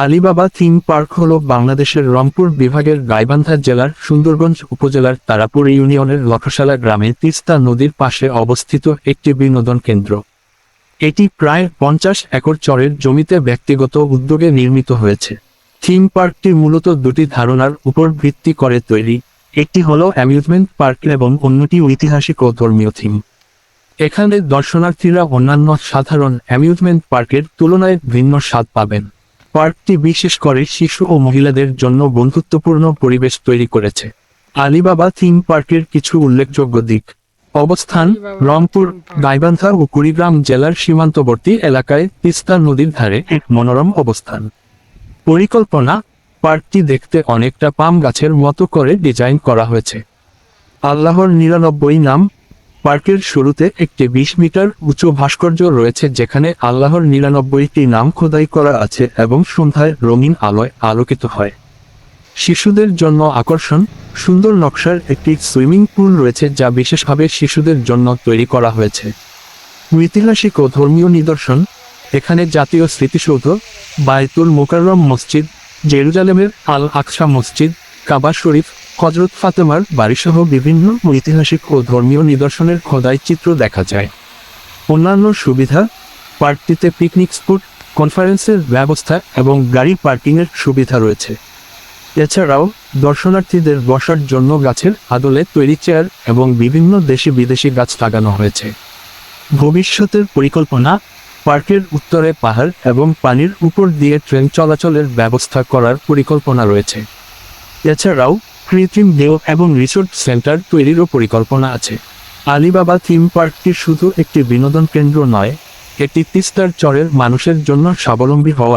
Alibaba theme park হল বাংলাদেশের রংপুর বিভাগের গাইবান্ধা জেলার সুন্দরগঞ্জ উপজেলার তারাপুর ইউনিয়নের লক্ষশালা গ্রামে তিস্তা নদীর পাশে অবস্থিত একটি বিনোদন কেন্দ্র। এটি প্রায় 50 একর চরের জমিতে ব্যক্তিগত উদ্যোগে নির্মিত হয়েছে। থিম পার্কটি মূলত দুটি ধারণার উপর ভিত্তি করে তৈরি, একটি হল অ্যামিউজমেন্ট পার্ক এবং অন্যটি ঐতিহাসিক ও ধর্মীয় থিম। এখানে দর্শনার্থীরা অন্যান্য সাধারণ অ্যামিউজমেন্ট পার্কের তুলনায় ভিন্ন স্বাদ পাবেন। পার্কটি বিশেষ করে শিশু ও মহিলাদের জন্য বন্ধুত্বপূর্ণ পরিবেশ তৈরি করেছে। আলীবাবা থিম পার্কের কিছু উল্লেখযোগ্য দিক: অবস্থান: রংপুর, গাইবান্ধা ও কুড়িগ্রাম জেলার সীমান্তবর্তী এলাকায় তিস্তা নদীর ধারে এক মনোরম অবস্থান। পরিকল্পনা: পার্কটি দেখতে অনেকটা পাম গাছের মতো করে ডিজাইন করা হয়েছে। আল্লাহর 99 নাম: পার্কের শুরুতে একটি 20 মিটার উঁচু ভাস্কর্য রয়েছে যেখানে আল্লাহর 99টি নাম খোদাই করা আছে এবং সন্ধ্যায় রঙিন আলোয় আলোকিত হয়। শিশুদের জন্য আকর্ষণ: সুন্দর নকশার একটি সুইমিং পুল রয়েছে যা বিশেষভাবে শিশুদের জন্য তৈরি করা হয়েছে। ঐতিহাসিক ও ধর্মীয় নিদর্শন: এখানে জাতীয় স্মৃতিসৌধ, বায়তুল মোকাররম মসজিদ, জেরুজালেমের আল আকসা মসজিদ, কাবা শরীফ, হযরত ফাতেমার বাড়িসহ বিভিন্ন ঐতিহাসিক ও ধর্মীয় নিদর্শনের খোদাই চিত্র দেখা যায়। অন্যান্য সুবিধা: পার্কটিতে পিকনিক স্পট, কনফারেন্সের ব্যবস্থা এবং গাড়ি পার্কিংয়ের সুবিধা রয়েছে। এছাড়াও দর্শনার্থীদের বসার জন্য গাছের আদলে তৈরি চেয়ার এবং বিভিন্ন দেশি বিদেশি গাছ লাগানো হয়েছে। ভবিষ্যতের পরিকল্পনা: পার্কের উত্তরে পাহাড় এবং পানির উপর দিয়ে ট্রেন চলাচলের ব্যবস্থা করার পরিকল্পনা রয়েছে। এছাড়াও কৃত্রিম ঢেউ এবং রিসোর্ট সেন্টার তৈরিরও পরিকল্পনা আছে। আলীবাবা থিম পার্কটি শুধু একটি বিনোদন কেন্দ্র নয়, এটি তিস্তার চরের মানুষের জন্য স্বাবলম্বী হওয়ার